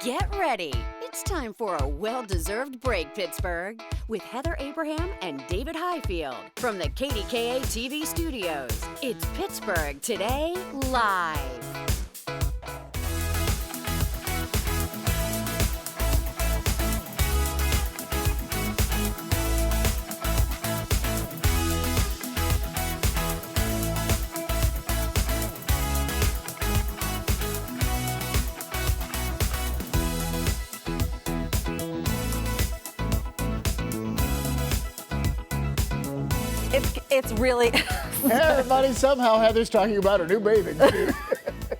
Get ready. It's time for a well-deserved break, Pittsburgh, with Heather Abraham and David Highfield from the KDKA-TV studios. It's Pittsburgh Today Live. It's really... Hey everybody, somehow Heather's talking about her new bathing suit.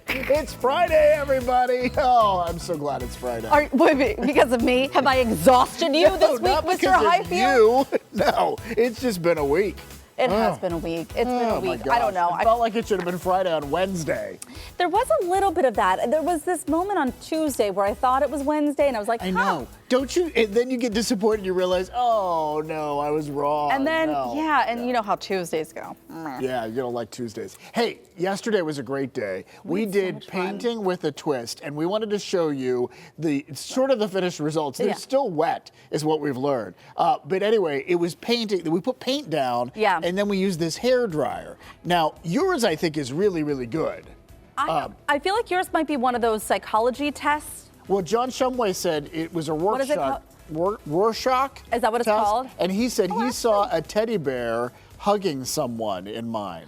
It's Friday, everybody. Oh, I'm so glad it's Friday. Wait, because of me? Have I exhausted you this week, Mr. Highfield? No, it's just been a week. It has been a week. It's been a week. I don't know. It felt like it should have been Friday on Wednesday. There was a little bit of that. There was this moment on Tuesday where I thought it was Wednesday, and I was like, I know. Don't you? And then you get disappointed. You realize, oh no, I was wrong. And then, you know how Tuesdays go. Yeah, you don't like Tuesdays. Hey, yesterday was a great day. We did painting with a twist, and we wanted to show you the finished results. They're still wet, is what we've learned. But anyway, it was painting. We put paint down, and then we used this hair dryer. Now, yours, I think, is really, really good. I feel like yours might be one of those psychology tests. Well, John Shumway said it was a Rorschach. What is it called? Rorschach? Is that what it's test, called? And he said he saw a teddy bear hugging someone in mine.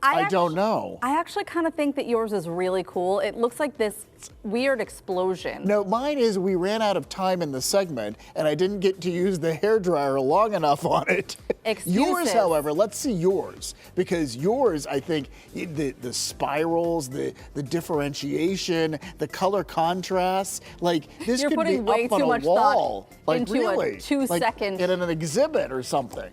I don't know. I actually kind of think that yours is really cool. It looks like this weird explosion. No, mine is we ran out of time in the segment, and I didn't get to use the hairdryer long enough on it. Excuses. Yours, however, let's see yours, because yours, I think, the spirals, the differentiation, the color contrast, like this You're could putting be way up on too a much wall, thought like into really, a 2-second, like in an exhibit or something.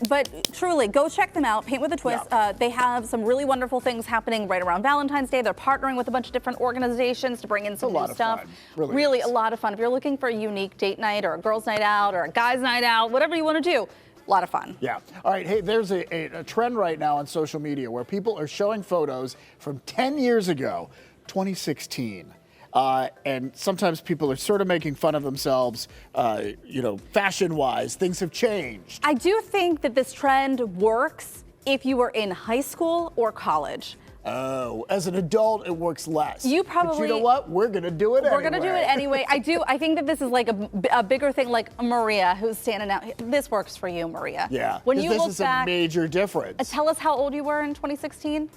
But truly, go check them out. Paint with a Twist. Yeah. They have some really wonderful things happening right around Valentine's Day. They're partnering with a bunch of different organizations to bring in some new stuff. Really a lot of fun. If you're looking for a unique date night or a girls' night out or a guys' night out, whatever you want to do, a lot of fun. Yeah. All right. Hey, there's a trend right now on social media where people are showing photos from 10 years ago, 2016. And sometimes people are sort of making fun of themselves, fashion-wise. Things have changed. I do think that this trend works if you were in high school or college. Oh, as an adult, it works less. You probably. But you know what? We're going to do it anyway. We're going to do it anyway. I think that this is like a bigger thing, like Maria, who's standing out. This works for you, Maria. Yeah. When you look is back, a major difference. Tell us how old you were in 2016.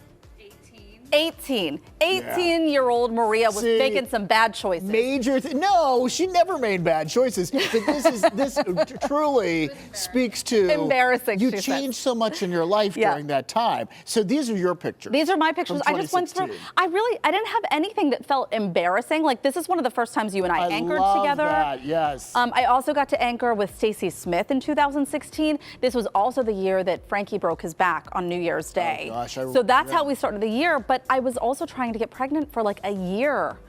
18-year-old Maria was making some bad choices. No, she never made bad choices. But this truly speaks to embarrassing. You changed so much in your life during that time. So these are your pictures. These are my pictures. I just went through. I didn't have anything that felt embarrassing. Like this is one of the first times you and I anchored together. That, yes. I also got to anchor with Stacey Smith in 2016. This was also the year that Frankie broke his back on New Year's Day. Oh gosh, so that's how we started the year. But I was also trying to get pregnant for like a year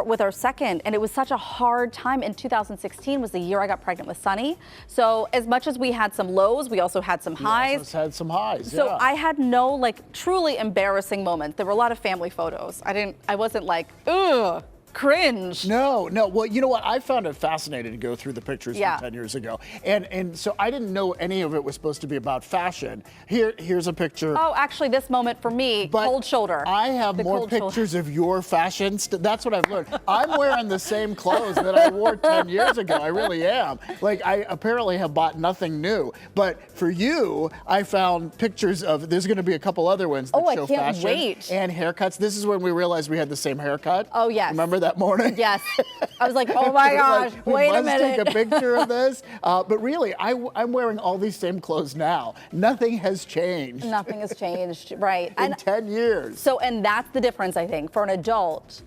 with our second, and it was such a hard time. In 2016 was the year I got pregnant with Sunny. So as much as we had some lows, we also had some highs. Also had some highs. So I had no truly embarrassing moments. There were a lot of family photos. I wasn't like, ugh. Cringe. No. Well, you know what? I found it fascinating to go through the pictures from 10 years ago. And so I didn't know any of it was supposed to be about fashion. Here's a picture. Oh, actually, this moment for me, cold shoulder. I have more pictures of your fashion. That's what I've learned. I'm wearing the same clothes that I wore 10 years ago. I really am. Like, I apparently have bought nothing new. But for you, I found pictures of, there's going to be a couple other ones that show fashion and haircuts. This is when we realized we had the same haircut. Oh, yes. Remember that morning? Yes. I was like, oh my gosh, wait a minute. Take a picture of this. But really, I'm wearing all these same clothes now. Nothing has changed. Nothing has changed, right. In 10 years. So, and that's the difference, I think, for an adult.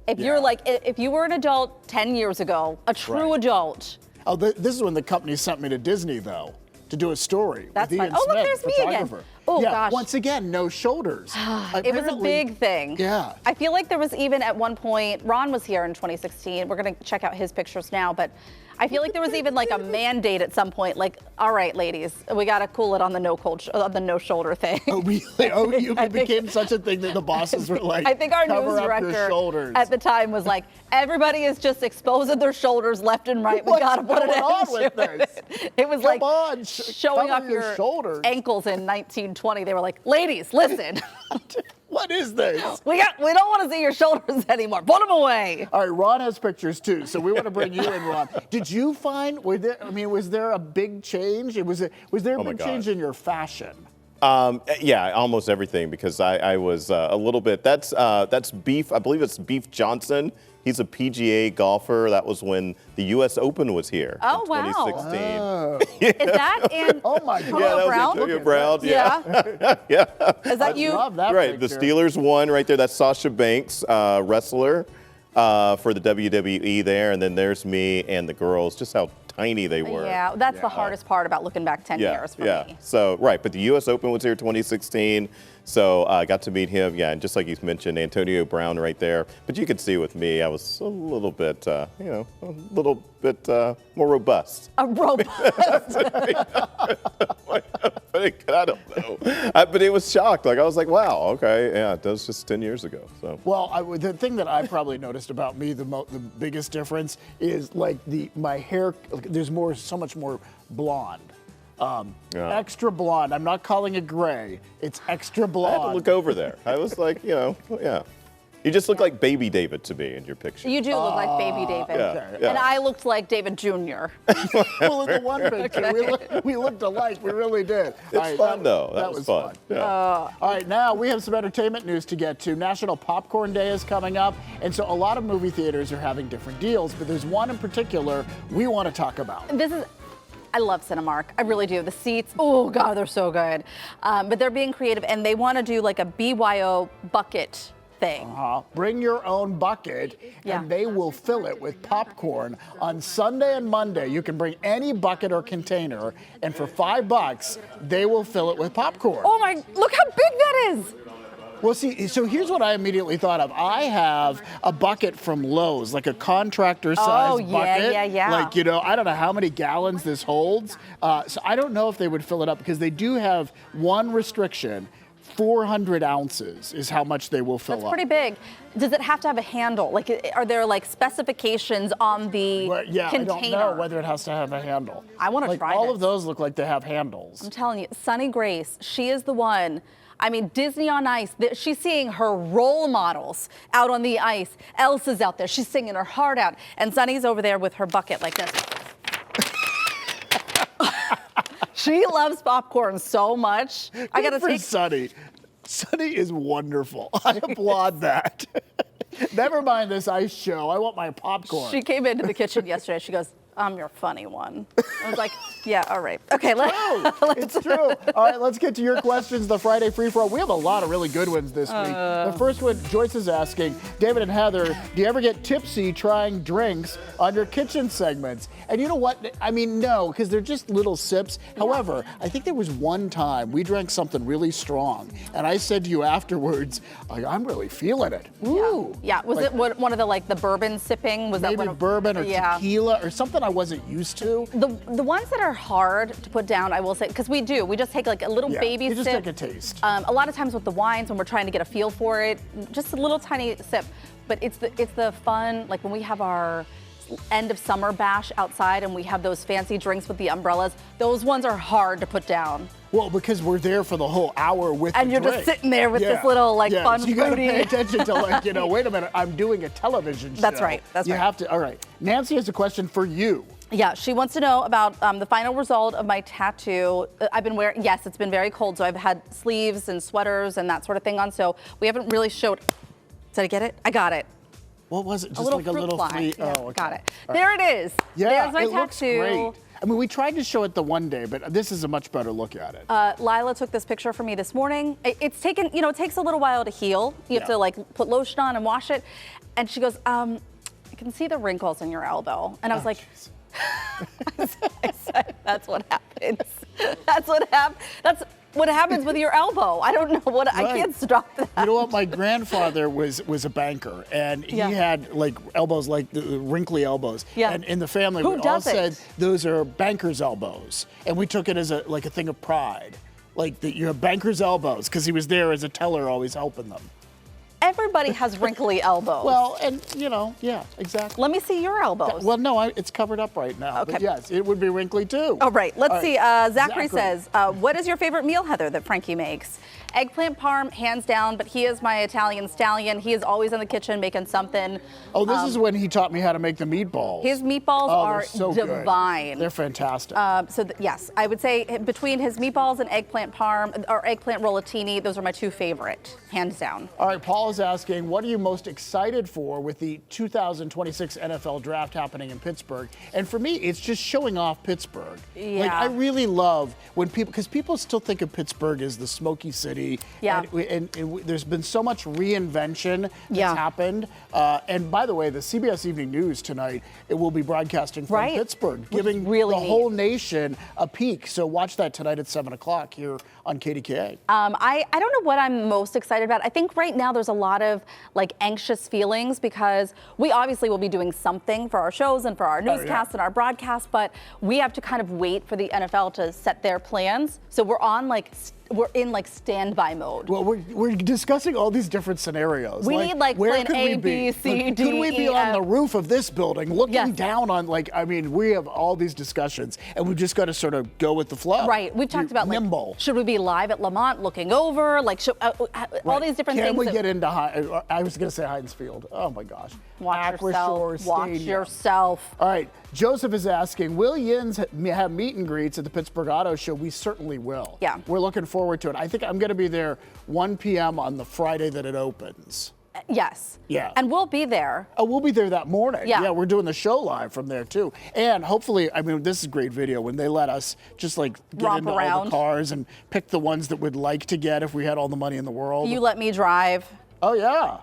If you're like, if you were an adult 10 years ago, a true adult. Oh, this is when the company sent me to Disney, though, to do a story. That's with fun. Ian Oh, look, Smith, there's me again. Oh, yeah, gosh. Once again, no shoulders. It was a big thing. Yeah. I feel like there was even at one point, Ron was here in 2016. We're going to check out his pictures now, but I feel like there was even like a mandate at some point, like, all right, ladies, we got to cool it on the no shoulder thing. Oh, really? Oh, it became such a thing that the bosses were like, I think our cover news up your director shoulders. at the time was like, everybody is just exposing their shoulders left and right. We got to put an going on end with to this? it. It was Come like on, showing cover off your your shoulders. ankles in 1920. They were like, ladies, listen. What is this? We don't want to see your shoulders anymore. Put them away. All right, Ron has pictures too, so we want to bring you in, Ron. Did you find? Was there a big change? Was there a big change in your fashion? Yeah, almost everything, because I was a little bit. That's Beef. I believe it's Beef Johnson. He's a PGA golfer. That was when the U.S. Open was here in 2016. Oh. Is that in Oh my Antonio God. Yeah, that Brown? was Antonio Brown. Yeah. Yeah. Is that you? Love that Right. The picture. Steelers won right there. That's Sasha Banks, wrestler for the WWE there. And then there's me and the girls, just how tiny they were. Yeah, that's the hardest part about looking back 10 years for me. So, right. But the U.S. Open was here 2016. So I got to meet him. Yeah. And just like he's mentioned, Antonio Brown right there. But you could see with me, I was a little bit, more robust. A robot. I don't know. But it was shocked. Like, I was like, wow, okay. Yeah, that was just 10 years ago. So. Well, the thing that I probably noticed about me, the biggest difference is like my hair. There's so much more blonde. Extra blonde. I'm not calling it gray. It's extra I blonde. had to look over there. I was like, yeah. You just look like baby David to me in your picture. You do look like baby David. Yeah. And I looked like David Jr. Well, in the one picture, we looked alike. We really did. It's fun, though. That was fun. Yeah. All right, now we have some entertainment news to get to. National Popcorn Day is coming up, and so a lot of movie theaters are having different deals, but there's one in particular we want to talk about. I love Cinemark. I really do. The seats, oh God, they're so good. But they're being creative, and they want to do like a BYO bucket thing. Bring your own bucket, and they will fill it with popcorn. On Sunday and Monday, you can bring any bucket or container, and for $5, they will fill it with popcorn. Oh my, look how big that is. Well, see, so here's what I immediately thought of. I have a bucket from Lowe's, like a contractor-sized bucket. Yeah. Like, I don't know how many gallons this holds. So I don't know if they would fill it up, because they do have one restriction. 400 ounces is how much they will fill up. That's pretty big. Does it have to have a handle? Like, are there like specifications on the container? I don't know whether it has to have a handle. I want to try all this. of those look like they have handles. I'm telling you, Sunny Grace, she is the one. I mean, Disney on Ice, she's seeing her role models out on the ice. Elsa's out there, she's singing her heart out. And Sunny's over there with her bucket like this. She loves popcorn so much. I gotta take Sunny. Sunny is wonderful. I applaud that. Never mind this ice show. I want my popcorn. She came into the kitchen yesterday. She goes, I'm your funny one. I was like, yeah, all right. Okay, it's true. All right, let's get to your questions. The Friday free-for-all. We have a lot of really good ones this week. The first one, Joyce is asking, David and Heather, do you ever get tipsy trying drinks on your kitchen segments? And you know what? I mean, no, because they're just little sips. However, I think there was one time we drank something really strong, and I said to you afterwards, I'm really feeling it. Ooh. Yeah. Was it one of the bourbon sipping? Was maybe that one bourbon or tequila or something I wasn't used to. The ones that are hard to put down, I will say, because we just take like a little baby you sip. just take a taste. A lot of times with the wines, when we're trying to get a feel for it, just a little tiny sip. But it's the fun, like when we have our end of summer bash outside and we have those fancy drinks with the umbrellas, those ones are hard to put down. Well, because we're there for the whole hour with and the you're drink. just sitting there with this little fun so you gotta fruity. pay attention to wait a minute, I'm doing a television show. That's right. You have to. All right. Nancy has a question for you. Yeah, she wants to know about the final result of my tattoo. I've been wearing, yes, it's been very cold, so I've had sleeves and sweaters and that sort of thing on, so we haven't really showed. Did I get it? I got it. What was it? Just a little like a fruit little fly. flea. Yeah, Oh, okay. got it. All There right. it is. Yeah, there's my it tattoo. looks great. I mean, we tried to show it the one day, but this is a much better look at it. Lila took this picture for me this morning. It's taken, it takes a little while to heal. You have to put lotion on and wash it. And she goes, I can see the wrinkles in your elbow. And I was like, I said, that's what happens. That's what happens. what happens with your elbow. I don't know what, I can't stop that. You know what? My grandfather was a banker, and he had like elbows, like the wrinkly elbows. Yeah. And in the family, we all said those are banker's elbows, and we took it as a thing of pride, like that you have banker's elbows, because he was there as a teller, always helping them. Everybody has wrinkly elbows. Well, and yeah, exactly. Let me see your elbows. Well, no, it's covered up right now. Okay. But yes, it would be wrinkly too. All right, let's see. Zachary says, what is your favorite meal, Heather, that Frankie makes? Eggplant parm, hands down, but he is my Italian stallion. He is always in the kitchen making something. Oh, this is when he taught me how to make the meatballs. His meatballs are so divine. Good. They're fantastic. Yes, I would say between his meatballs and eggplant parm, or eggplant rollatini, those are my two favorite, hands down. All right, Paul is asking, what are you most excited for with the 2026 NFL draft happening in Pittsburgh? And for me, it's just showing off Pittsburgh. Yeah. Like, I really love when people, because people still think of Pittsburgh as the smoky city. Yeah. And there's been so much reinvention that's happened. And by the way, the CBS Evening News tonight, it will be broadcasting from Pittsburgh, giving the whole nation a peek. So watch that tonight at 7 o'clock here on KDKA. I don't know what I'm most excited about. I think right now there's a lot of like anxious feelings because we obviously will be doing something for our shows and for our newscasts and our broadcasts, but we have to kind of wait for the NFL to set their plans. So we're in standby mode. Well, we're discussing all these different scenarios. We need plan A, B, C, D, Could we be on the roof of this building looking down on we have all these discussions and we've just got to sort of go with the flow. Right. We've talked about nimble. Should we be live at Lamont looking over? All these different things. Can we get into I was going to say Heinz Field. Oh my gosh. Watch yourself. All right. Joseph is asking, will Yins have meet and greets at the Pittsburgh Auto Show? We certainly will. Yeah. We're looking forward to it. I think I'm going to be there 1 p.m. on the Friday that it opens. Yes. Yeah. And we'll be there. Oh, we'll be there that morning. Yeah. We're doing the show live from there too. And hopefully, this is a great video when they let us just get romp into around all the cars and pick the ones that we'd like to get if we had all the money in the world. You let me drive. Oh, yeah.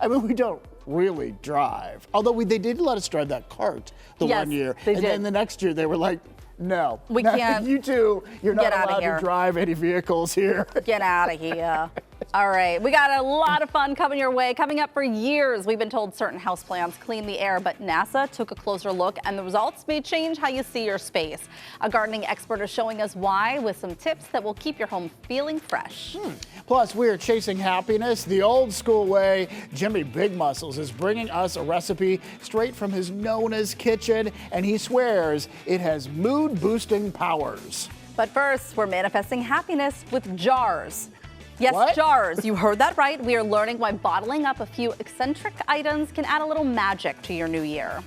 We don't really drive. Although they did let us drive that cart the 1 year. They and did. then the next year they were like, no. We can't. You two, you're not Get allowed to drive any vehicles here. Get out of here. All right, we got a lot of fun coming your way. Coming up, for years, we've been told certain houseplants clean the air, but NASA took a closer look, and the results may change how you see your space. A gardening expert is showing us why with some tips that will keep your home feeling fresh. Plus, we are chasing happiness the old school way. Jimmy Big Muscles is bringing us a recipe straight from his Nona's kitchen, and he swears it has mood-boosting powers. But first, we're manifesting happiness with jars. Yes, What? jars. You heard that right. We are learning why bottling up a few eccentric items can add a little magic to your new year.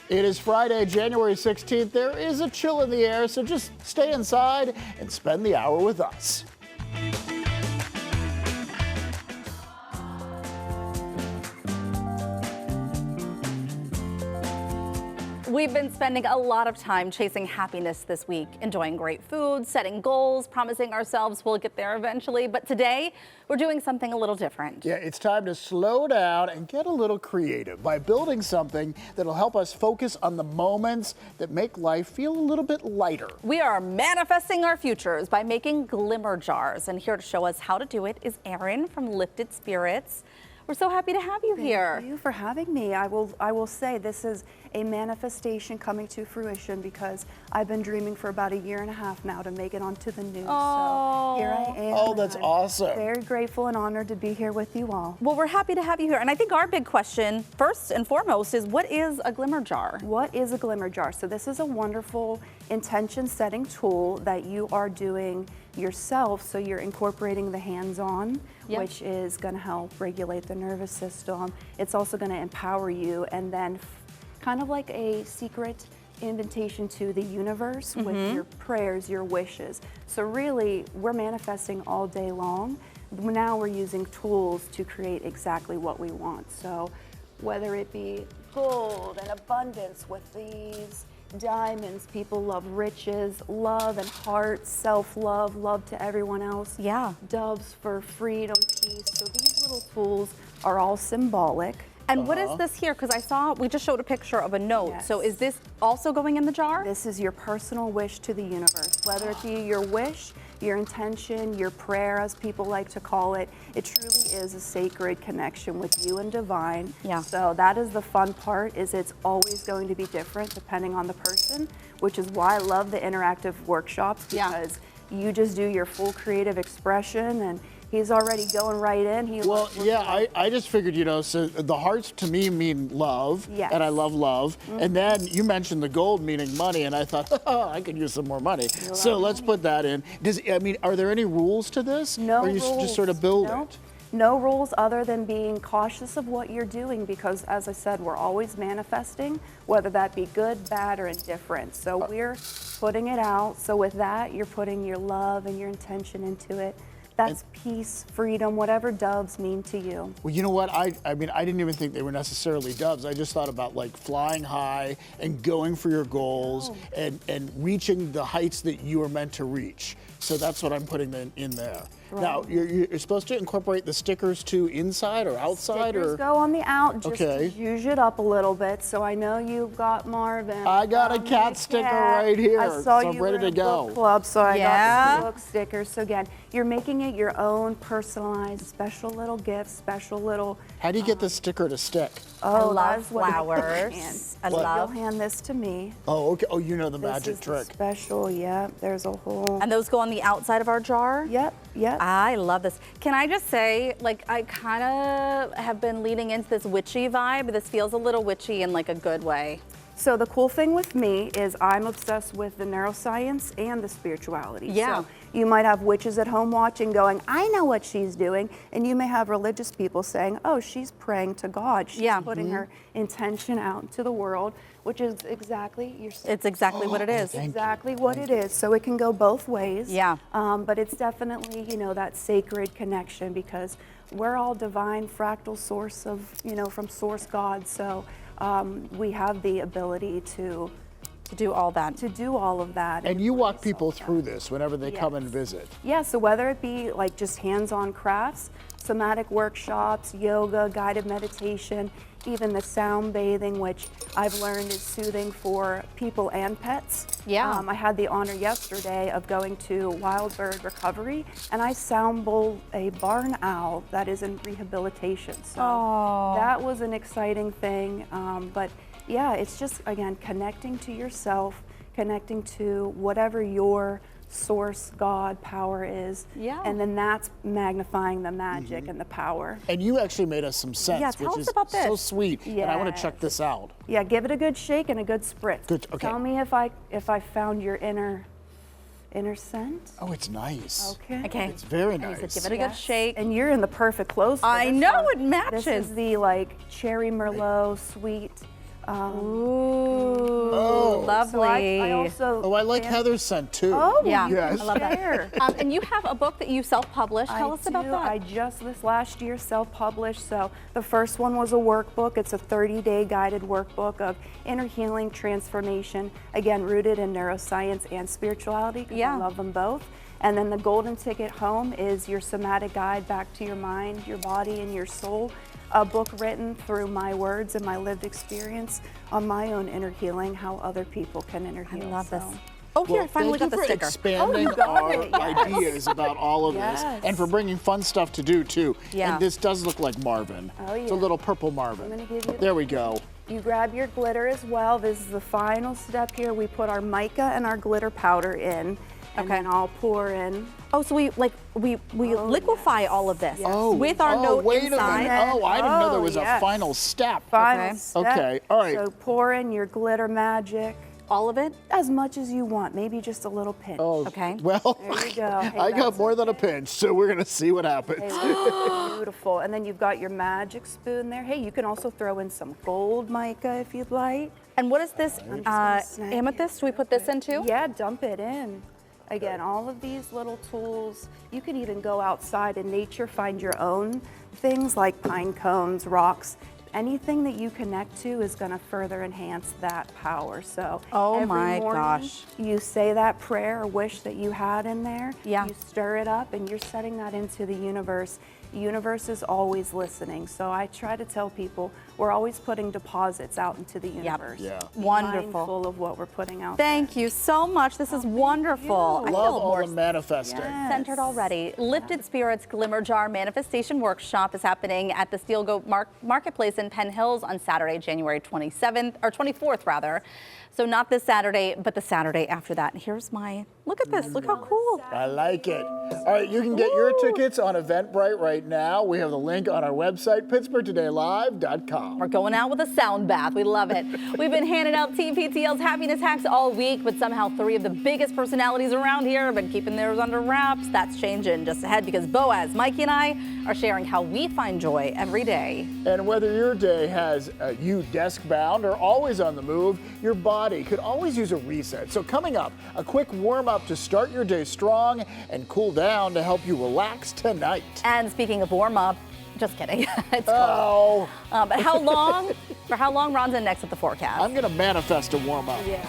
It is Friday, January 16th. There is a chill in the air, so just stay inside and spend the hour with us. We've been spending a lot of time chasing happiness this week, enjoying great food, setting goals, promising ourselves we'll get there eventually. But today, we're doing something a little different. Yeah, it's time to slow down and get a little creative by building something that'll help us focus on the moments that make life feel a little bit lighter. We are manifesting our futures by making glimmer jars. And here to show us how to do it is Erin from Lifted Spirits. We're so happy to have you here. Thank you for having me. I will say this is a manifestation coming to fruition because I've been dreaming for about 1.5 years now to make it onto the news. Oh. So here I am. Oh, that's awesome. Very grateful and honored to be here with you all. Well, we're happy to have you here. And I think our big question, first and foremost, is what is a glimmer jar? What is a glimmer jar? So this is a wonderful intention setting tool that you are doing yourself. So you're incorporating the hands-on, which is going to help regulate the nervous system. It's also going to empower you, and then kind of like a secret invitation to the universe with your prayers, your wishes. So really, we're manifesting all day long. Now we're using tools to create exactly what we want. So whether it be gold and abundance with these diamonds, people love riches, love and heart, self-love, love to everyone else. Yeah. Doves for freedom, peace. So these little tools are all symbolic. And what is this here? Because I saw, we just showed a picture of a note. Yes. So is this also going in the jar? This is your personal wish to the universe. Whether it be your wish, your intention, your prayer, as people like to call it. It truly is a sacred connection with you and divine. Yeah. So that is the fun part, is it's always going to be different depending on the person, which is why I love the interactive workshops, because you just do your full creative expression, and he's already going right in. Well, yeah, I just figured, you know, so the hearts to me mean love, Yes. and I love love. And then you mentioned the gold meaning money, and I thought, oh, I could use some more money. So let's put that in. I mean, are there any rules to this? No or you rules. just sort of build No. it? No rules other than being cautious of what you're doing, because as I said, we're always manifesting, whether that be good, bad, or indifferent. So we're putting it out. So with that, you're putting your love and your intention into it. That's peace, freedom, whatever doves mean to you. Well, you know what? I mean, I didn't even think they were necessarily doves. I just thought about like flying high and going for your goals and reaching the heights that you are meant to reach. So that's what I'm putting in there. Right. Now, you're supposed to incorporate the stickers too inside or outside? Stickers or go on the out, just Okay. to zhuzh it up a little bit. So I know you've got Marvin. I got a cat sticker right here, I saw so you I'm ready were in to a book go. club, so I Yeah. got the book stickers. So again, you're making it your own personalized, special little gift, special little. How do you get the sticker to stick? Oh, love that's what flowers. I So love. You'll hand this to me. Oh, okay. Oh, you know the This magic is the trick. special. Yeah, there's a whole. And those go on the outside of our jar? Yep. I love this. Can I just say, like, I kind of have been leaning into this witchy vibe. This feels a little witchy in like a good way. So the cool thing with me is I'm obsessed with the neuroscience and the spirituality. Yeah. So you might have witches at home watching going, I know what she's doing. And you may have religious people saying, oh, she's praying to God. She's putting her intention out into the world, which is exactly It's exactly what it is. exactly what it is. So it can go both ways. Yeah. But it's definitely, you know, that sacred connection, because we're all divine fractal source of, you know, from source God. So we have the ability to do all that. to do all of that. And you walk people through this whenever they come and Yes. visit. Yeah, so whether it be like just hands-on crafts, somatic workshops, yoga, guided meditation, even the sound bathing, which I've learned is soothing for people and pets. Yeah. I had the honor yesterday of going to Wild Bird Recovery, and I sound bowled a barn owl that is in rehabilitation. So that was an exciting thing. But yeah, it's just, again, connecting to yourself, connecting to whatever your source, God, power is. Yeah. And then that's magnifying the magic and the power. And you actually made us some scents, Yeah, tell which us is about so this. sweet. And I want to check Yes. this out. Yeah, give it a good shake and a good spritz. Good, okay. Tell me if I found your inner scent. Oh, it's nice. Okay. Okay. It's very And he nice. said, give it a good Yes. shake. And you're in the perfect clothes for I this know, one. it matches. This is the like cherry merlot sweet. Ooh, Oh. lovely. So I also. Oh, I like Heather's scent too. Oh, Yeah, you Yes. can I love that. share. And you have a book that you self-published. Tell us about that. I just this last year self-published. So the first one was a workbook. It's a 30-day guided workbook of inner healing, transformation, again rooted in neuroscience and spirituality, because Yeah. I love them both. And then the golden ticket home is your somatic guide back to your mind, your body, and your soul. A book written through my words and my lived experience on my own inner healing, how other people can inner I heal. love this. So- Oh, here, I finally thank got the you for sticker. expanding got our it, yes. ideas about all of this, Yes. and for bringing fun stuff to do too. Yeah. And this does look like Marvin. Oh, It's a yeah. little purple Marvin. I'm gonna give you There we go. You grab your glitter as well. This is the final step here. We put our mica and our glitter powder in. And Okay. then I'll pour in. Oh, so we liquefy all of this with our note wait inside. a minute. Oh, I didn't know there was yes. a final step. Final Okay. step. Okay, all right. So pour in your glitter magic All of it? as much as you want. Maybe just a little pinch. Oh, Okay. well, There you go. Hey, I got that's more than a pinch, so we're gonna see what happens. Hey, beautiful. And then you've got your magic spoon there. Hey, you can also throw in some gold mica if you'd like. And what is this? gonna snag it Amethyst? Do we put this in too? Yeah, dump it in. Again, all of these little tools, you could even go outside in nature, find your own things like pine cones, rocks. Anything that you connect to is going to further enhance that power. So Oh every my morning, gosh. you say that prayer or wish that you had in there. Yeah. You stir it up and you're setting that into the universe. universe is always listening. So I try to tell people we're always putting deposits out into the universe. Yeah. Be Wonderful. mindful of what we're putting out. Thank you so much. This is wonderful. you. I Love feel all more the manifesting. centered already. Lifted Spirits Glimmer Jar Manifestation Workshop is happening at the Steel Goat Marketplace in Penn Hills on Saturday, January 27th, or 24th rather. So not this Saturday, but the Saturday after that. Here's my, look at this, look how cool. I like it. All right, you can get your tickets on Eventbrite right now. We have the link on our website, pittsburghtodaylive.com. We're going out with a sound bath. We love it. We've been handing out Team PTL's happiness hacks all week, but somehow 3 of the biggest personalities around here have been keeping theirs under wraps. That's changing just ahead because Boaz, Mikey, and I are sharing how we find joy every day. And whether your day has you desk-bound or always on the move, your body could always use a reset. So coming up, a quick warm-up to start your day strong and cool down to help you relax tonight. And speaking of warm-up, just kidding. It's cold. Oh, But how long? For how long? Ron's in next with the forecast. I'm gonna manifest a warm-up. Yeah.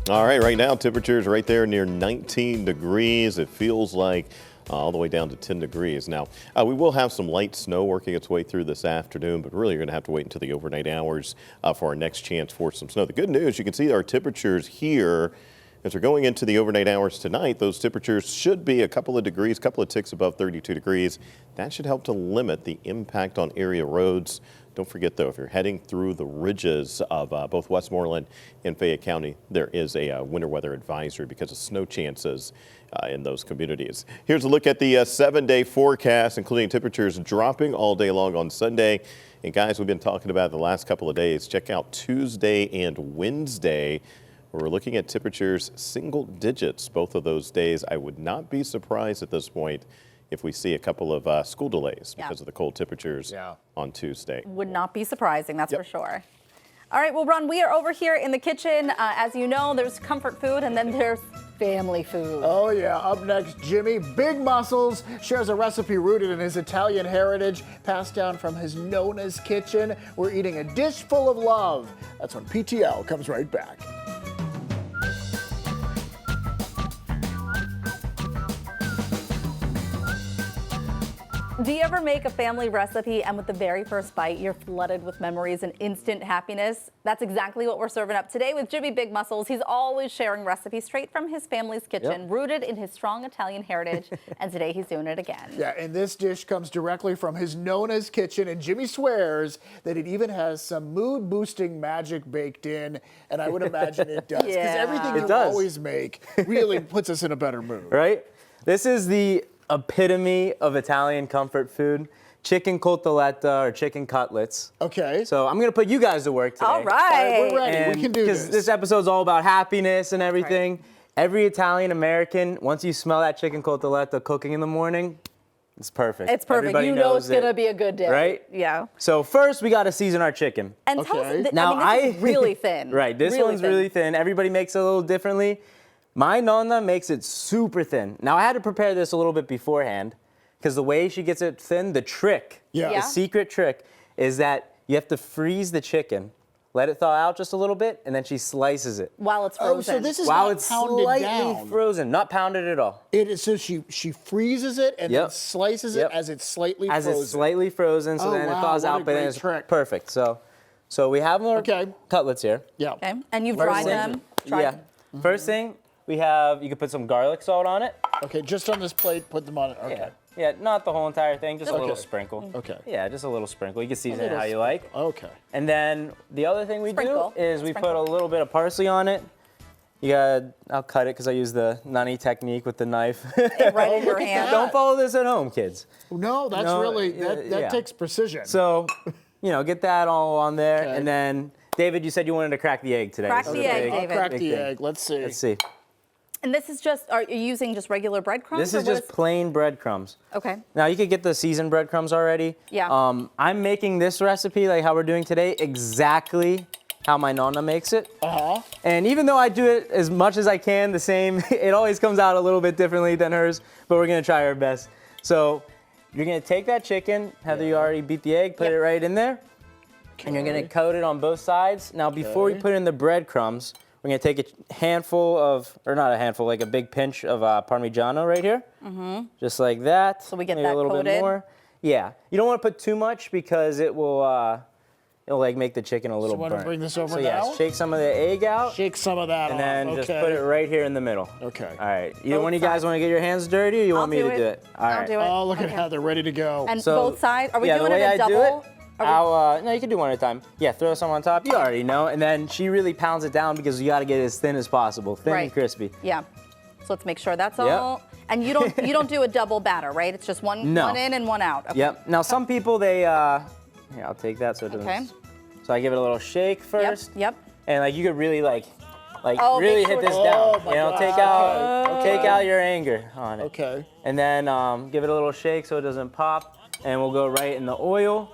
All right, right now temperatures right there near 19 degrees. It feels like all the way down to 10 degrees. Now, we will have some light snow working its way through this afternoon, but really you're going to have to wait until the overnight hours for our next chance for some snow. The good news, you can see our temperatures here. As we're going into the overnight hours tonight, those temperatures should be a couple of degrees, couple of ticks above 32 degrees. That should help to limit the impact on area roads. Don't forget, though, if you're heading through the ridges of both Westmoreland and Fayette County, there is a winter weather advisory because of snow chances in those communities. Here's a look at the 7-day forecast, including temperatures dropping all day long on Sunday. And guys, we've been talking about the last couple of days. Check out Tuesday and Wednesday. We're looking at temperatures single digits both of those days. I would not be surprised at this point if we see a couple of school delays because of the cold temperatures on Tuesday. Would not be surprising, that's for sure. All right, well, Ron, we are over here in the kitchen. As you know, there's comfort food and then there's family food. Oh yeah, up next, Jimmy Big Muscles shares a recipe rooted in his Italian heritage, passed down from his Nona's kitchen. We're eating a dish full of love. That's when PTL comes right back. Do you ever make a family recipe and with the very first bite, you're flooded with memories and instant happiness? That's exactly what we're serving up today with Jimmy Big Muscles. He's always sharing recipes straight from his family's kitchen, rooted in his strong Italian heritage, and today he's doing it again. Yeah, and this dish comes directly from his Nona's kitchen, and Jimmy swears that it even has some mood-boosting magic baked in, and I would imagine it does, because everything you always make really puts us in a better mood. Right? This is the epitome of Italian comfort food. Chicken cotoletta or chicken cutlets. Okay. So I'm going to put you guys to work today. All right. We're ready. And we can do this. Because this episode's all about happiness and everything. Every Italian American, once you smell that chicken cotoletta cooking in the morning, it's perfect. It's perfect. Everybody you know knows it's going to be a good day. Right? Yeah. So first we got to season our chicken. And tell us, Now this is really thin. Right, this one's really thin. Everybody makes it a little differently. My nonna makes it super thin. Now I had to prepare this a little bit beforehand because the way she gets it thin, the trick, the secret trick is that you have to freeze the chicken, let it thaw out just a little bit, and then she slices it. While it's frozen. Oh, so this is While not it's pounded slightly down. frozen, not pounded at all. It is, so she freezes it and then slices it as it's slightly frozen. As it's slightly frozen, so then it thaws out, but then it's perfect. So we have more cutlets here. Yeah. Okay. And you've dried them. First thing, you can put some garlic salt on it. Okay, just on this plate, put them on it. Okay. Yeah, not the whole entire thing, just a little sprinkle. Okay. Yeah, just a little sprinkle. You can season it how you like. Okay. And then the other thing we do is we put a little bit of parsley on it. I'll cut it because I use the nunny technique with the knife. Right in your hand. Don't follow this at home, kids. No, that's really, that takes precision. So, get that all on there. And then, David, you said you wanted to crack the egg today. Crack the egg, David. I'll crack the egg. Let's see. Let's see. And this is just, are you using just regular breadcrumbs? This is just plain breadcrumbs. Okay. Now you could get the seasoned breadcrumbs already. Yeah. I'm making this recipe, like how we're doing today, exactly how my nonna makes it. And even though I do it as much as I can the same, it always comes out a little bit differently than hers, but we're gonna try our best. So you're gonna take that chicken, Heather, you already beat the egg, put it right in there. And you're gonna coat it on both sides. Now before we put in the breadcrumbs, We're gonna take a handful of, or not a handful, like a big pinch of Parmigiano right here. Just like that. So we get maybe that a little coated. bit more. Yeah, you don't want to put too much because it will, it'll like make the chicken a little So why burnt. don't we bring this over so now? yeah, shake some of the egg out. Shake some of that and off. then Okay. just put it right here in the middle. Okay. All right. Either one of you guys want to get your hands dirty, or you want me to do it? All I'll right. do it. Oh, look at Heather, ready to go. And So, both sides? Are we yeah, doing the it way a I double? do it, Are we- no, you can do one at a time. Yeah, throw some on top. You already know. And then she really pounds it down because you got to get it as thin as possible, thin and crispy. Yeah. So let's make sure that's Yep. all. And you don't do a double batter, right? It's just one in and one out. Okay. Yep. Now some people here, I'll take that so it doesn't. Okay. So I give it a little shake first. Yep. And like you could really Oh, really make hit sure this it's- down. Oh, my You know, gosh. take out your anger on it. Okay. And then give it a little shake so it doesn't pop. And we'll go right in the oil.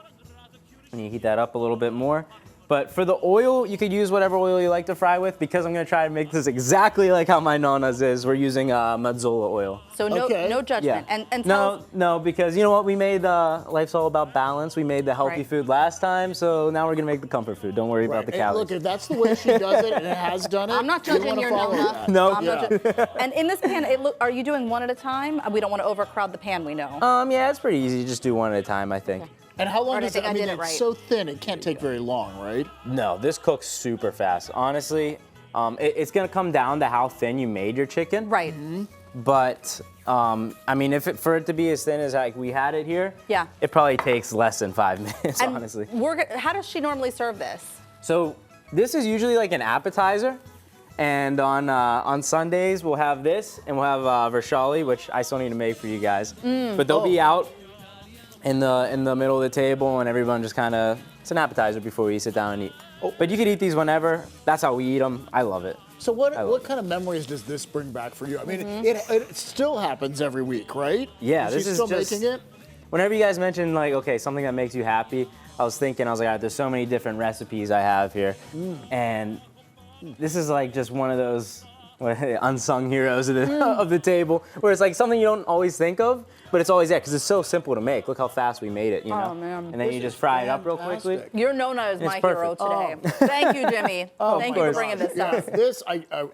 And you heat that up a little bit more. But for the oil, you could use whatever oil you like to fry with because I'm gonna try to make this exactly like how my Nonna's is. We're using Mazzoli oil. So no, Okay. no judgment. Yeah. And tell us, No, because you know what? We made Life's All About Balance. We made the healthy Right. food last time, so now we're gonna make the comfort food. Don't worry about the And calories. look, if that's the way she does it and it has done it, I'm not we judging wanna your follow Nonna. that. No. I'm not and in this pan, are you doing one at a time? We don't want to overcrowd the pan, we know. Yeah, it's pretty easy. Just do one at a time, I think. And how long Or I does it? think I I mean, did it it's right. so thin, it can't take very long, right? No, this cooks super fast. Honestly, it's gonna come down to how thin you made your chicken. Right. But I mean, for it to be as thin as like we had it here, Yeah. it probably takes less than 5 minutes, And honestly. how does she normally serve this? So this is usually like an appetizer, and on Sundays we'll have this, and we'll have vermicelli, which I still need to make for you guys. But they'll be out in the middle of the table, and everyone just kind of, it's an appetizer before we sit down and eat. But you could eat these whenever. That's how we eat them. I love it. So what kind of memories does this bring back for you? I mean, it still happens every week, right? Yeah, Is this she is still just- making it? Whenever you guys mention like, okay, something that makes you happy, I was all right, there's so many different recipes I have here, and this is like just one of those unsung heroes of the table, where it's like something you don't always think of, but it's always there because it's so simple to make. Look how fast we made it, you know? Oh, man. And then you just fry it up real quickly. fantastic. Your Nonna is my hero perfect. today. Thank you, Jimmy. Thank you for course. bringing this Yeah, up. this,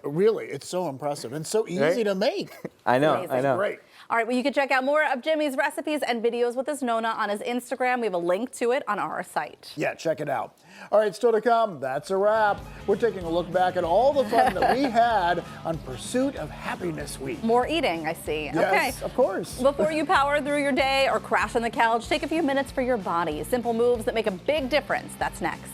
really, it's so impressive and so easy Right? to make. I know, Amazing. I know. Great. All right, well, you can check out more of Jimmy's recipes and videos with his Nonna on his Instagram. We have a link to it on our site. Yeah, check it out. All right, still to come, that's a wrap. We're taking a look back at all the fun that we had on Pursuit of Happiness Week. More eating, I see. Yes, Okay. of course. Before you power through your day or crash on the couch, take a few minutes for your body. Simple moves that make a big difference. That's next.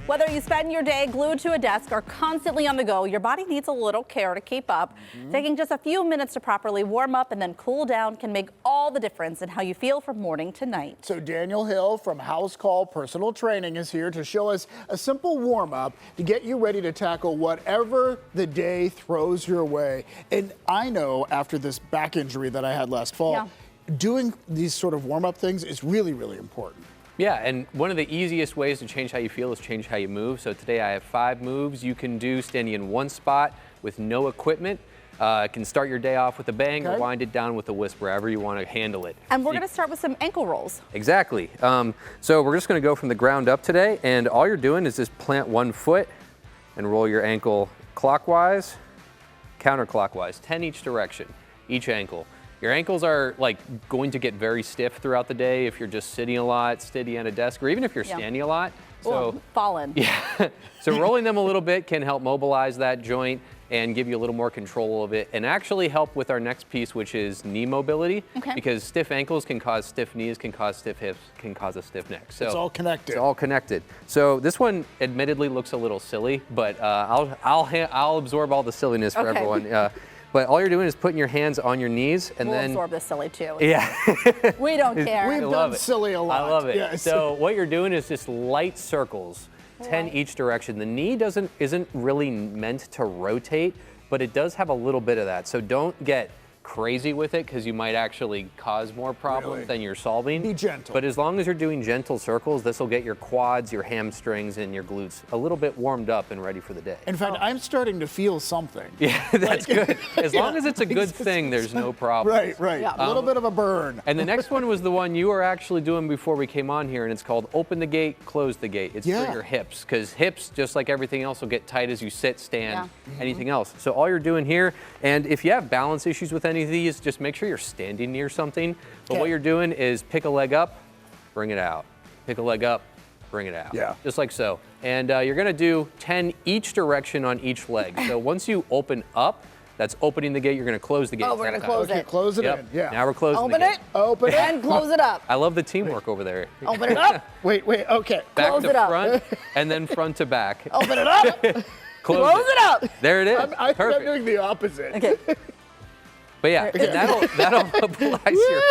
Whether you spend your day glued to a desk or constantly on the go, your body needs a little care to keep up. Taking just a few minutes to properly warm up and then cool down can make all the difference in how you feel from morning to night. So Daniel Hill from House Call Personal Training is here to show us a simple warm-up to get you ready to tackle whatever the day throws your way. And I know after this back injury that I had last fall, doing these sort of warm-up things is really, really important. Yeah, and one of the easiest ways to change how you feel is change how you move. So today I have 5 moves you can do standing in one spot with no equipment. Can start your day off with a bang or wind it down with a wisp, wherever you want to handle it. And we're going to start with some ankle rolls. Exactly. So we're just going to go from the ground up today, and all you're doing is just plant one foot and roll your ankle clockwise, counterclockwise, 10 each direction, each ankle. Your ankles are like going to get very stiff throughout the day if you're just sitting a lot, sitting at a desk, or even if you're standing a lot. So, fallen. yeah. So rolling them a little bit can help mobilize that joint and give you a little more control of it, and actually help with our next piece, which is knee mobility. Okay. Because stiff ankles can cause stiff knees, can cause stiff hips, can cause a stiff neck. So It's all connected. It's all connected. So this one admittedly looks a little silly, but I'll absorb all the silliness for Okay. everyone. But all you're doing is putting your hands on your knees, and We'll then absorb this silly too. yeah. We don't care. We've love done it. silly a lot. I love it. Yes. So what you're doing is just light circles, 10 each direction. The knee isn't really meant to rotate, but it does have a little bit of that. So don't get crazy with it because you might actually cause more problems than you're solving. Be gentle. But as long as you're doing gentle circles, this will get your quads, your hamstrings, and your glutes a little bit warmed up and ready for the day. In fact, I'm starting to feel something. Yeah, that's good. As long as it's a good thing, there's no problem. Right. Yeah. A little bit of a burn. And the next one was the one you were actually doing before we came on here, and it's called open the gate, close the gate. It's for your hips, because hips, just like everything else, will get tight as you sit, stand, anything else. So all you're doing here, and if you have balance issues with any of these, just make sure you're standing near something. But what you're doing is pick a leg up, bring it out. Pick a leg up, bring it out. Yeah. Just like so. And you're gonna do 10 each direction on each leg. So once you open up, that's opening the gate, you're gonna close the gate. Oh, we're gonna close it. Close it in, yeah. Now we're closing Open the gate. Open it. And close it up. I love the teamwork over there. Open it up. Wait, okay. Back Close to it up. front, and then front to back. Open it up. Close it up. There it is. I think Perfect. I'm doing the opposite. Okay. But yeah, and that'll mobilize your.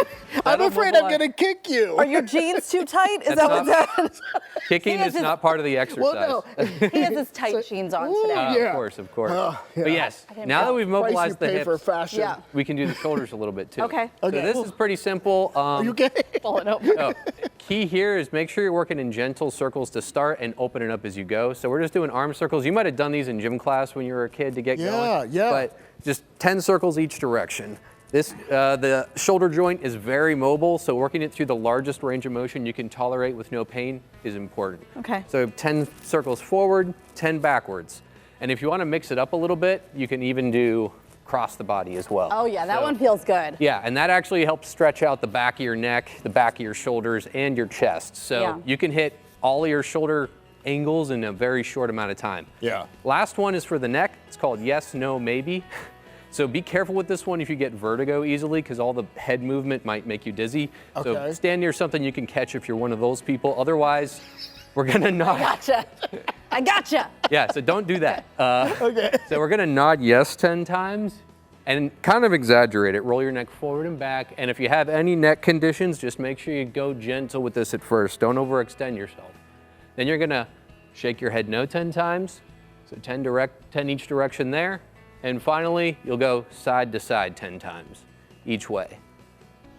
I'm afraid I'm going to kick you. Are your jeans too tight? Is That's that what that is? Kicking He is has not part of the exercise. Well, no. He has his tight jeans on today. Yeah. Of course. Yeah. But yes, didn't now that know. we've Price you mobilized the pay for hips, fashion. Yeah. we can do the shoulders a little bit too. Okay. So this is pretty simple. Are you okay? Pull it up. Oh, key here is make sure you're working in gentle circles to start and open it up as you go. So we're just doing arm circles. You might have done these in gym class when you were a kid to get going. Yeah. But just 10 circles each direction. This, the shoulder joint is very mobile, so working it through the largest range of motion you can tolerate with no pain is important. Okay. So 10 circles forward, 10 backwards. And if you want to mix it up a little bit, you can even do cross the body as well. Oh yeah, that one feels good. Yeah, and that actually helps stretch out the back of your neck, the back of your shoulders, and your chest. So you can hit all of your shoulder angles in a very short amount of time. Yeah. Last one is for the neck. It's called yes, no, maybe. So be careful with this one if you get vertigo easily, because all the head movement might make you dizzy. Okay. So stand near something you can catch if you're one of those people. Otherwise, we're gonna nod. I gotcha. Yeah, so don't do that. Okay. So we're gonna nod yes 10 times and kind of exaggerate it. Roll your neck forward and back. And if you have any neck conditions, just make sure you go gentle with this at first. Don't overextend yourself. Then you're gonna shake your head no 10 times. So 10 each direction there. And finally, you'll go side to side 10 times each way.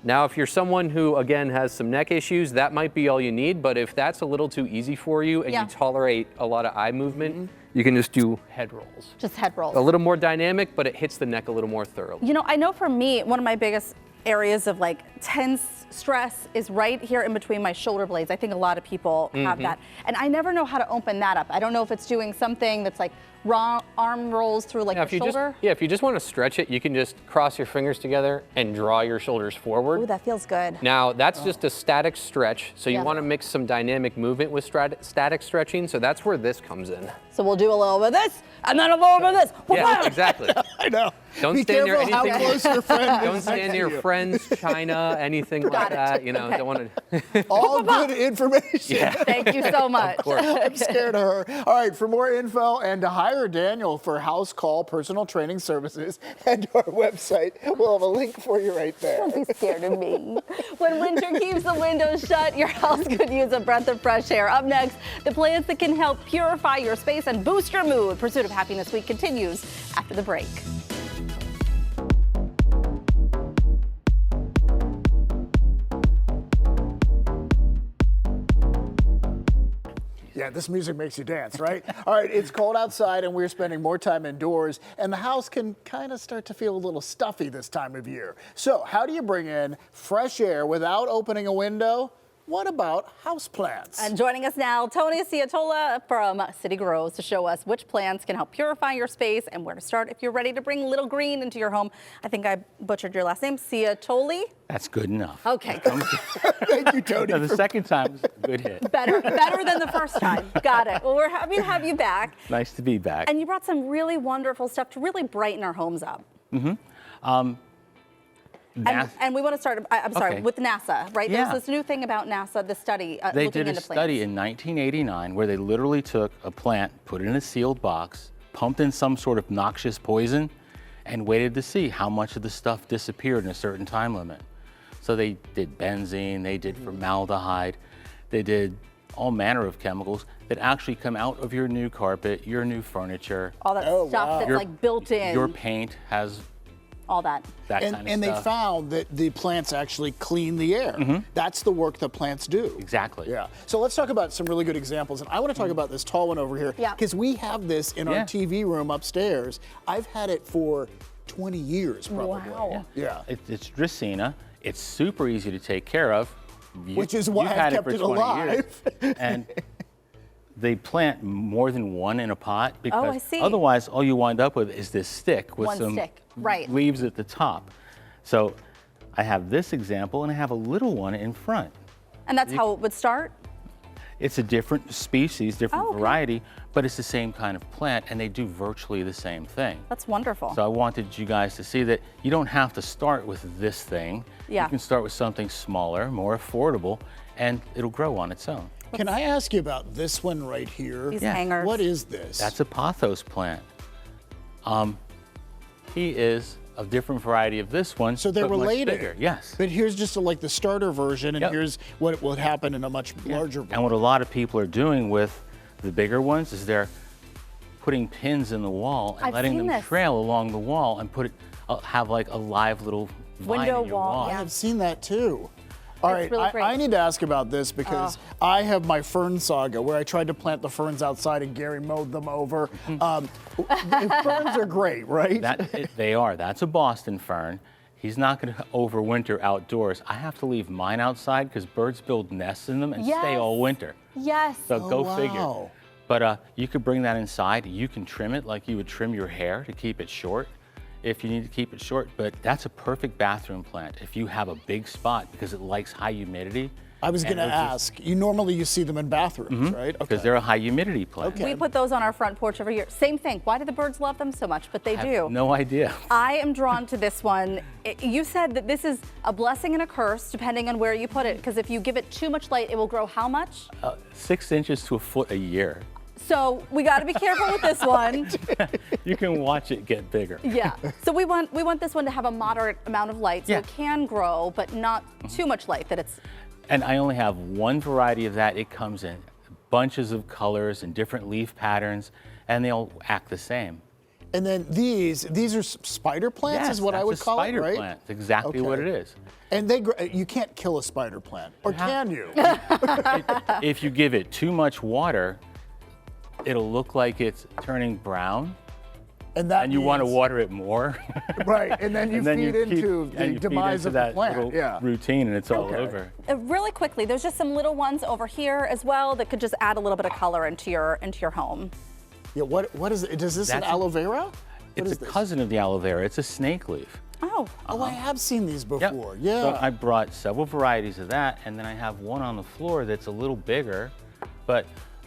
Now, if you're someone who, again, has some neck issues, that might be all you need. But if that's a little too easy for you and you tolerate a lot of eye movement, you can just do head rolls. Just head rolls. A little more dynamic, but it hits the neck a little more thoroughly. You know, I know for me, one of my biggest areas of like tense stress is right here in between my shoulder blades. I think a lot of people have that. And I never know how to open that up. I don't know if it's doing something that's like arm rolls through like the shoulder. If you just want to stretch it, you can just cross your fingers together and draw your shoulders forward. Ooh, that feels good. Now, that's just a static stretch, so you want to mix some dynamic movement with static stretching, so that's where this comes in. So we'll do a little bit of this, and then a little bit of this. Yeah, exactly. I know. Don't Be stand near careful how anything. close your friend Don't is stand next near to you. friends, China, anything like that. You know, don't want to. All good information. Yeah. Thank you so much. Of course. I'm scared of her. All right, for more info and to hire Daniel for house call personal training services, head to our website. We'll have a link for you right there. Don't be scared of me. When winter keeps the windows shut, your house could use a breath of fresh air. Up next, the plants that can help purify your space and boost your mood. Pursuit of Happiness Week continues after the break. Yeah, this music makes you dance, right? All right, it's cold outside and we're spending more time indoors, and the house can kind of start to feel a little stuffy this time of year. So how do you bring in fresh air without opening a window? What about houseplants? And joining us now, Tony Ciatola from City Grows to show us which plants can help purify your space and where to start if you're ready to bring a little green into your home. I think I butchered your last name, Ciatoli? That's good enough. Okay. Thank you, Tony. No, the second time was a good hit. Better than the first time. Got it. Well, we're happy to have you back. Nice to be back. And you brought some really wonderful stuff to really brighten our homes up. And we want to start, I'm sorry, with NASA, right? Yeah. There's this new thing about NASA, the study They looking did a into study plants. in 1989 where they literally took a plant, put it in a sealed box, pumped in some sort of noxious poison, and waited to see how much of the stuff disappeared in a certain time limit. So they did benzene, they did formaldehyde, they did all manner of chemicals that actually come out of your new carpet, your new furniture. All that stuff that's like built in. Your paint has all that. And they found that the plants actually clean the air. That's the work that plants do. Exactly. Yeah. So let's talk about some really good examples. And I want to talk about this tall one over here. Yeah. Because we have this in our TV room upstairs. I've had it for 20 years probably. Wow. Yeah. It's Dracaena. It's super easy to take care of. Which is why You've I've had kept it it for 20 alive. years. And they plant more than one in a pot because I see. otherwise all you wind up with is this stick with One some stick, right. leaves at the top. So I have this example and I have a little one in front. And that's how it would start? It's a different species, different okay. variety, but it's the same kind of plant and they do virtually the same thing. That's wonderful. So I wanted you guys to see that you don't have to start with this thing. Yeah. You can start with something smaller, more affordable, and it'll grow on its own. Can I ask you about this one right here? These hangers. What is this? That's a pothos plant. He is a different variety of this one. So they're but much related. bigger. Yes. But here's just like the starter version, and here's what would happen in a much larger version. And what a lot of people are doing with the bigger ones is they're putting pins in the wall and I've letting seen them this. trail along the wall and have like a live little vine Window in your wall, wall. I have seen that too. All It's right, really great. I need to ask about this because I have my fern saga where I tried to plant the ferns outside and Gary mowed them over. Ferns are great, right? They are. That's a Boston fern. He's not going to overwinter outdoors. I have to leave mine outside because birds build nests in them and stay all winter. Yes. So go figure. wow. But you could bring that inside. You can trim it like you would trim your hair to keep it short if you need to keep it short. But that's a perfect bathroom plant if you have a big spot because it likes high humidity. I was going to ask, you see them in bathrooms, right? Because they're a high humidity plant. Okay. We put those on our front porch every year. Same thing. Why do the birds love them so much? But they I do. have no idea. I am drawn to this one. You said that this is a blessing and a curse depending on where you put it, because if you give it too much light, it will grow how much? 6 inches to a foot a year. So we got to be careful with this one. You can watch it get bigger. Yeah. So we want this one to have a moderate amount of light, so it can grow, but not too much light that it's. And I only have one variety of that. It comes in bunches of colors and different leaf patterns, and they all act the same. And then these are spider plants, Yes, is what I would call it, right? That's a spider plant. That's exactly what it is. And you can't kill a spider plant, or can you? If you give it too much water, it'll look like it's turning brown. And you want to water it more. Right, and then you feed into the demise of the plant. Routine, and it's all over. Really quickly, there's just some little ones over here as well that could just add a little bit of color into your home. Yeah, what is it? Is this an aloe vera? It's a cousin of the aloe vera. It's a snake leaf. Oh. Oh, I have seen these before. Yep. Yeah. So I brought several varieties of that, and then I have one on the floor that's a little bigger, but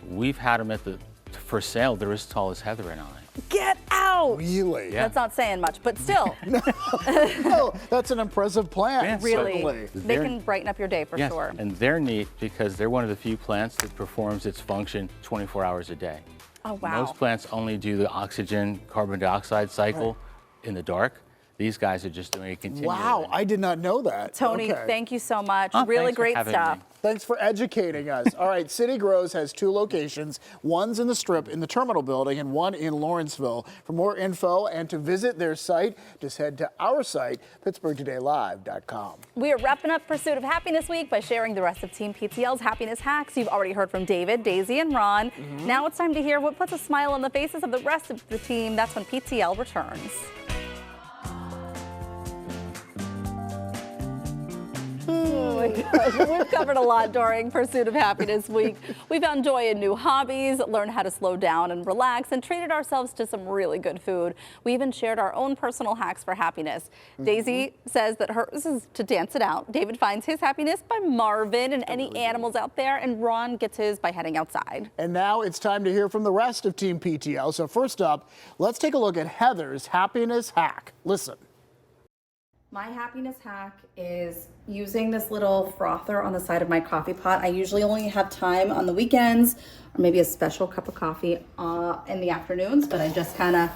we've had them for sale. They're as tall as Heather and I. Get out! Really? Yeah. That's not saying much, but still. No, that's an impressive plant. Yes, Really. Certainly. They can brighten up your day for Yes, sure. and they're neat because they're one of the few plants that performs its function 24 hours a day. Oh, wow. Most plants only do the oxygen carbon dioxide cycle in the dark. These guys are just doing it continually. Wow, I did not know that. Tony, Okay. thank you so much. Oh, Really thanks for great having stuff. me. Thanks for educating us. All right, City Grows has 2 locations. One's in the Strip in the Terminal Building and one in Lawrenceville. For more info and to visit their site, just head to our site, PittsburghTodayLive.com. We are wrapping up Pursuit of Happiness Week by sharing the rest of Team PTL's happiness hacks. You've already heard from David, Daisy, and Ron. Now it's time to hear what puts a smile on the faces of the rest of the team. That's when PTL returns. Oh my gosh, we've covered a lot during Pursuit of Happiness Week. We found joy in new hobbies, learned how to slow down and relax, and treated ourselves to some really good food. We even shared our own personal hacks for happiness. Daisy says that hers is to dance it out. David finds his happiness by Marvin and any animals out there, and Ron gets his by heading outside. And now it's time to hear from the rest of Team PTL. So first up, let's take a look at Heather's happiness hack. Listen. My happiness hack is using this little frother on the side of my coffee pot. I usually only have time on the weekends or maybe a special cup of coffee in the afternoons, but I just kind of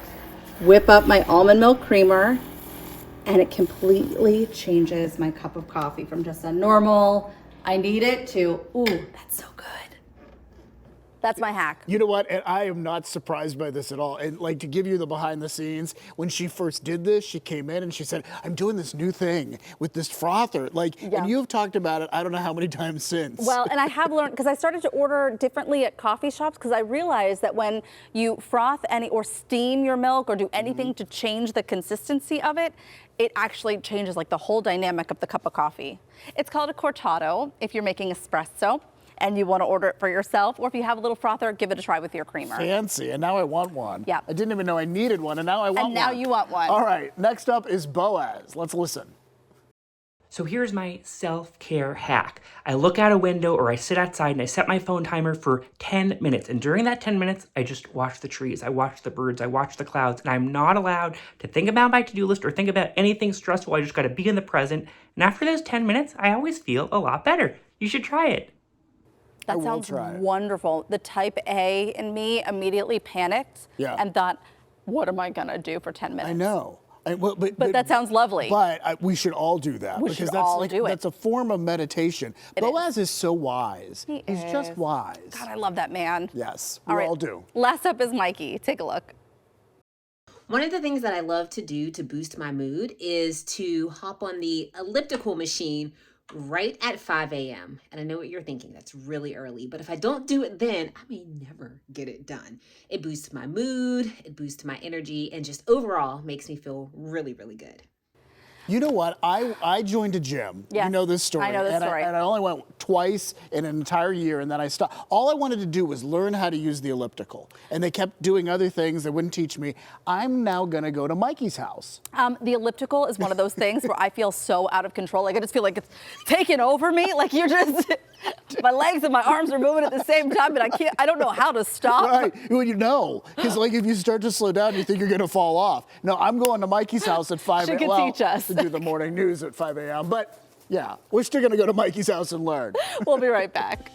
whip up my almond milk creamer and it completely changes my cup of coffee from just a normal, I need it, to, ooh, that's so good. That's my hack. You know what? And I am not surprised by this at all. And like to give you the behind the scenes, when she first did this, she came in and she said, I'm doing this new thing with this frother. Like, and you've talked about it, I don't know how many times since. Well, and I have learned, because I started to order differently at coffee shops, because I realized that when you froth any or steam your milk or do anything to change the consistency of it, it actually changes like the whole dynamic of the cup of coffee. It's called a cortado if you're making espresso and you want to order it for yourself, or if you have a little frother, give it a try with your creamer. Fancy, and now I want one. Yeah. I didn't even know I needed one, and now I want one. And now you want one. All right, next up is Boaz. Let's listen. So here's my self-care hack. I look out a window or I sit outside and I set my phone timer for 10 minutes. And during that 10 minutes, I just watch the trees, I watch the birds, I watch the clouds, and I'm not allowed to think about my to-do list or think about anything stressful. I just gotta be in the present. And after those 10 minutes, I always feel a lot better. You should try it. That sounds wonderful. The type A in me immediately panicked and thought, what am I gonna do for 10 minutes? I know. But that sounds lovely. But we should all do that. We should all do it. That's a form of meditation. Boaz is so wise. He's just wise. God, I love that man. Yes, we all do. Last up is Mikey. Take a look. One of the things that I love to do to boost my mood is to hop on the elliptical machine right at 5 a.m. And I know what you're thinking, that's really early, but if I don't do it then, I may never get it done. It boosts my mood, it boosts my energy, and just overall makes me feel really, really good. You know what? I joined a gym. Yes, you know this story. I know this story. And I only went twice in an entire year, and then I stopped. All I wanted to do was learn how to use the elliptical. And they kept doing other things they wouldn't teach me. I'm now going to go to Mikey's house. The elliptical is one of those things where I feel so out of control. Like I just feel like it's taking over me. Like you're just, my legs and my arms are moving at the same time, but I don't know how to stop. Right. Well, you know, because like if you start to slow down, you think you're going to fall off. No, I'm going to Mikey's house at 5 a.m. She can teach us. To do the morning news at 5 a.m. But yeah, we're still going to go to Mikey's house and learn. We'll be right back.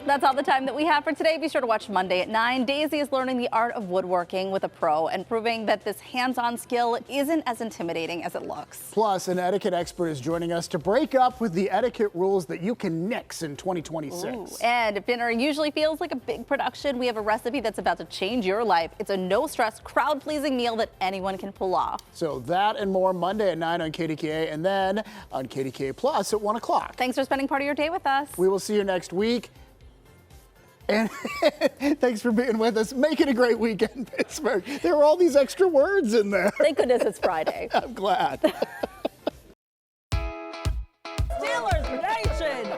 That's all the time that we have for today. Be sure to watch Monday at 9. Daisy is learning the art of woodworking with a pro and proving that this hands-on skill isn't as intimidating as it looks. Plus, an etiquette expert is joining us to break up with the etiquette rules that you can nix in 2026. Ooh. And if dinner usually feels like a big production, we have a recipe that's about to change your life. It's a no-stress, crowd-pleasing meal that anyone can pull off. So that and more Monday at 9 on KDKA and then on KDKA Plus at 1 o'clock. Thanks for spending part of your day with us. We will see you next week. And thanks for being with us. Make it a great weekend, Pittsburgh. There are all these extra words in there. Thank goodness it's Friday. I'm glad. Steelers Nation!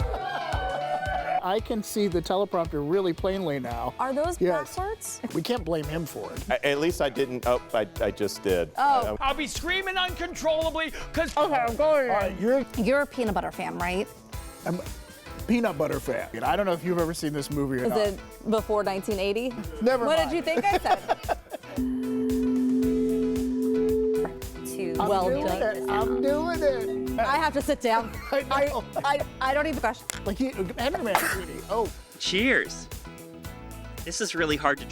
I can see the teleprompter really plainly now. Are those backwards? We can't blame him for it. At least I didn't. Oh, I just did. Oh. I'll be screaming uncontrollably because. Okay, I'm going. All right, You're a peanut butter fan, right? I'm a peanut butter fan. I don't know if you've ever seen this movie or not. Is it before 1980? Never What mind. did you think I said? I'm doing it. I have to sit down. I don't even question. Like, Henry Man, sweetie. Oh. Cheers. This is really hard to drink.